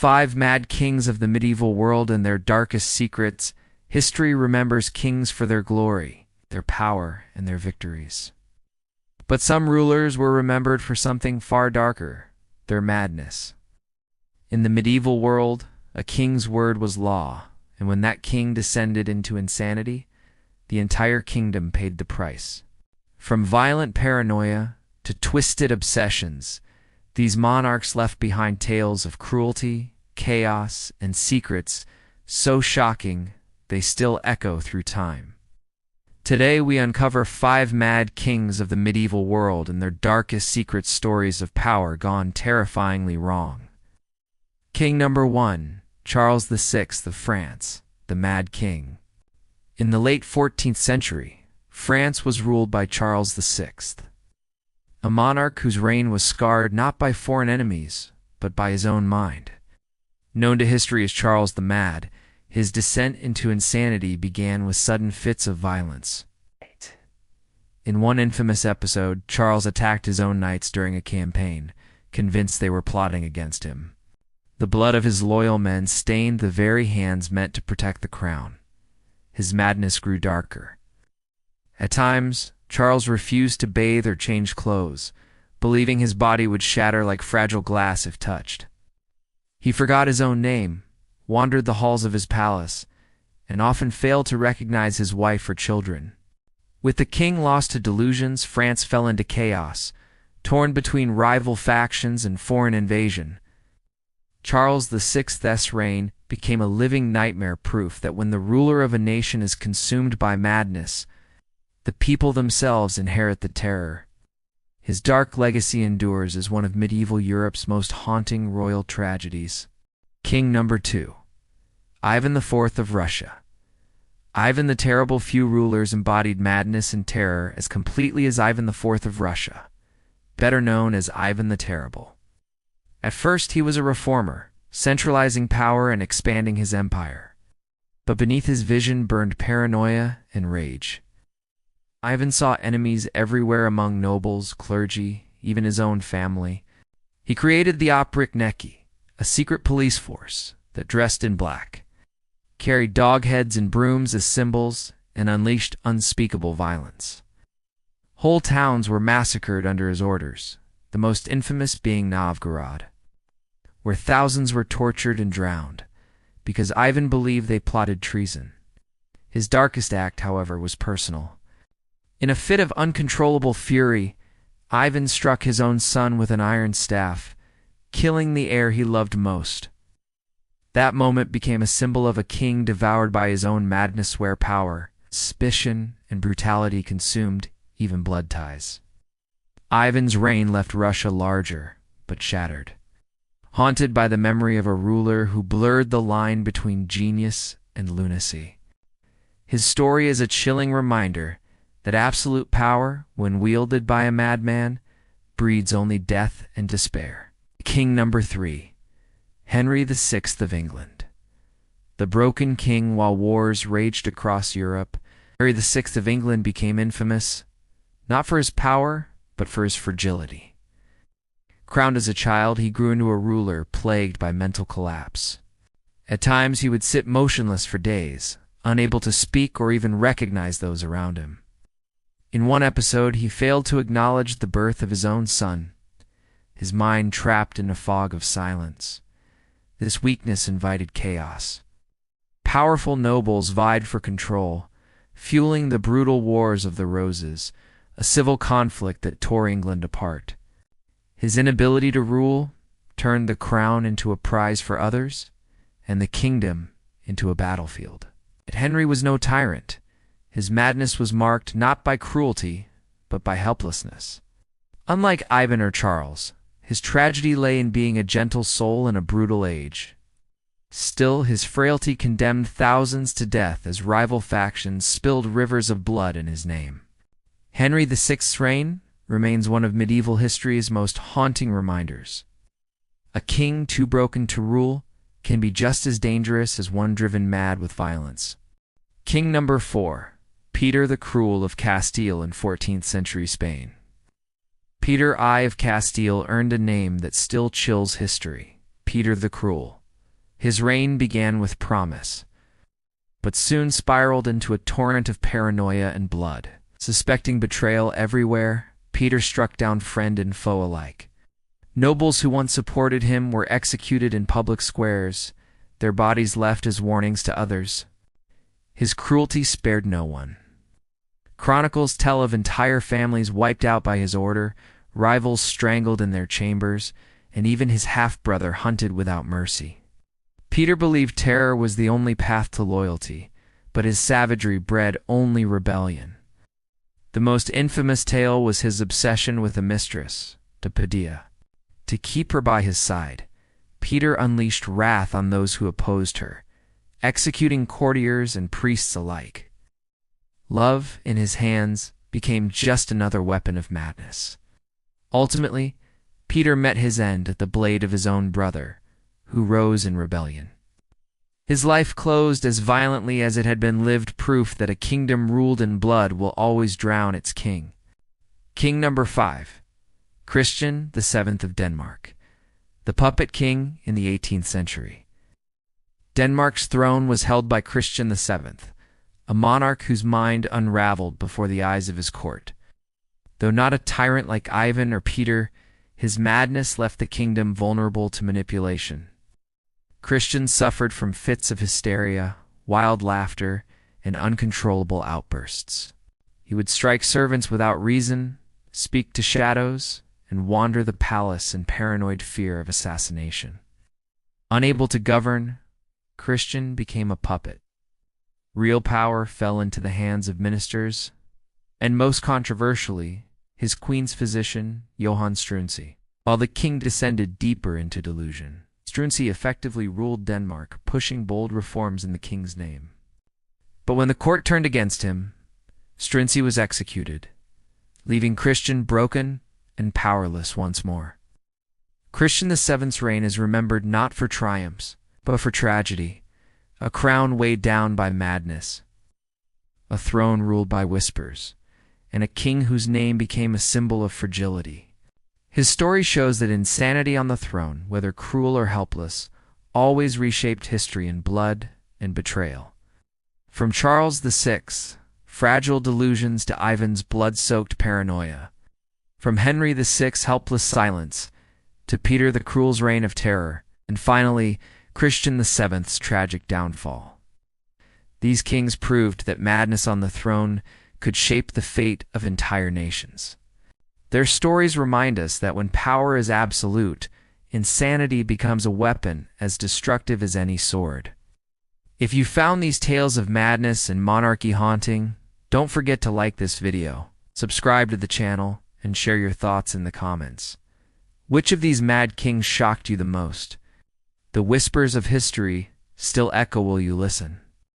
5 mad kings of the medieval world and their darkest secrets. History remembers kings for their glory, their power, and their victories. But some rulers were remembered for something far darker, their madness. In the medieval world, a king's word was law, and when that king descended into insanity, the entire kingdom paid the price. From violent paranoia to twisted obsessions, these monarchs left behind tales of cruelty, chaos, and secrets so shocking they still echo through time. Today we uncover 5 mad kings of the medieval world and their darkest secret stories of power gone terrifyingly wrong. King number 1, Charles VI of France, the Mad King. In the late 14th century, France was ruled by Charles VI, a monarch whose reign was scarred not by foreign enemies, but by his own mind. Known to history as Charles the Mad, his descent into insanity began with sudden fits of violence. In one infamous episode, Charles attacked his own knights during a campaign, convinced they were plotting against him. The blood of his loyal men stained the very hands meant to protect the crown. His madness grew darker. At times, Charles refused to bathe or change clothes, believing his body would shatter like fragile glass if touched. He forgot his own name, wandered the halls of his palace, and often failed to recognize his wife or children. With the king lost to delusions, France fell into chaos, torn between rival factions and foreign invasion. Charles VI's reign became a living nightmare, proof that when the ruler of a nation is consumed by madness, the people themselves inherit the terror. His dark legacy endures as one of medieval Europe's most haunting royal tragedies. King number 2, Ivan IV of Russia. Ivan the Terrible. Few rulers embodied madness and terror as completely as Ivan IV of Russia, better known as Ivan the Terrible. At first he was a reformer, centralizing power and expanding his empire. But beneath his vision burned paranoia and rage. Ivan saw enemies everywhere among nobles, clergy, even his own family. He created the Oprichniki, a secret police force that dressed in black, carried dog heads and brooms as symbols, and unleashed unspeakable violence. Whole towns were massacred under his orders, the most infamous being Novgorod, where thousands were tortured and drowned, because Ivan believed they plotted treason. His darkest act, however, was personal. In a fit of uncontrollable fury, Ivan struck his own son with an iron staff, killing the heir he loved most. That moment became a symbol of a king devoured by his own madness, where power, suspicion, and brutality consumed even blood ties. Ivan's reign left Russia larger, but shattered, haunted by the memory of a ruler who blurred the line between genius and lunacy. His story is a chilling reminder that absolute power, when wielded by a madman, breeds only death and despair. King number 3, Henry VI of England. The broken king while wars raged across Europe, Henry VI of England became infamous, not for his power, but for his fragility. Crowned as a child, he grew into a ruler plagued by mental collapse. At times he would sit motionless for days, unable to speak or even recognize those around him. In one episode, he failed to acknowledge the birth of his own son, his mind trapped in a fog of silence. This weakness invited chaos. Powerful nobles vied for control, fueling the brutal Wars of the Roses, a civil conflict that tore England apart. His inability to rule turned the crown into a prize for others, and the kingdom into a battlefield. Yet Henry was no tyrant. His madness was marked not by cruelty, but by helplessness. Unlike Ivan or Charles, his tragedy lay in being a gentle soul in a brutal age. Still, his frailty condemned thousands to death as rival factions spilled rivers of blood in his name. Henry VI's reign remains one of medieval history's most haunting reminders. A king too broken to rule can be just as dangerous as one driven mad with violence. King number 4, Peter the Cruel of Castile in 14th century Spain. Peter I of Castile earned a name that still chills history, Peter the Cruel. His reign began with promise, but soon spiraled into a torrent of paranoia and blood. Suspecting betrayal everywhere, Peter struck down friend and foe alike. Nobles who once supported him were executed in public squares, their bodies left as warnings to others. His cruelty spared no one. Chronicles tell of entire families wiped out by his order, rivals strangled in their chambers, and even his half-brother hunted without mercy. Peter believed terror was the only path to loyalty, but his savagery bred only rebellion. The most infamous tale was his obsession with a mistress, Padilla. To keep her by his side, Peter unleashed wrath on those who opposed her, executing courtiers and priests alike. Love, in his hands, became just another weapon of madness. Ultimately, Peter met his end at the blade of his own brother, who rose in rebellion. His life closed as violently as it had been lived, proof that a kingdom ruled in blood will always drown its king. King number 5, Christian VII of Denmark, the puppet king in the 18th century. Denmark's throne was held by Christian VII, a monarch whose mind unraveled before the eyes of his court. Though not a tyrant like Ivan or Peter, his madness left the kingdom vulnerable to manipulation. Christian suffered from fits of hysteria, wild laughter, and uncontrollable outbursts. He would strike servants without reason, speak to shadows, and wander the palace in paranoid fear of assassination. Unable to govern, Christian became a puppet. Real power fell into the hands of ministers, and most controversially, his queen's physician, Johann Struensee. While the king descended deeper into delusion, Struensee effectively ruled Denmark, pushing bold reforms in the king's name. But when the court turned against him, Struensee was executed, leaving Christian broken and powerless once more. Christian VII's reign is remembered not for triumphs, but for tragedy, a crown weighed down by madness, a throne ruled by whispers, and a king whose name became a symbol of fragility. His story shows that insanity on the throne, whether cruel or helpless, always reshaped history in blood and betrayal. From Charles VI, fragile delusions, to Ivan's blood-soaked paranoia. From Henry VI's helpless silence to Peter the Cruel's reign of terror, and finally, Christian VII's tragic downfall. These kings proved that madness on the throne could shape the fate of entire nations. Their stories remind us that when power is absolute, insanity becomes a weapon as destructive as any sword. If you found these tales of madness and monarchy haunting, don't forget to like this video, subscribe to the channel, and share your thoughts in the comments. Which of these mad kings shocked you the most? The whispers of history still echo while you listen.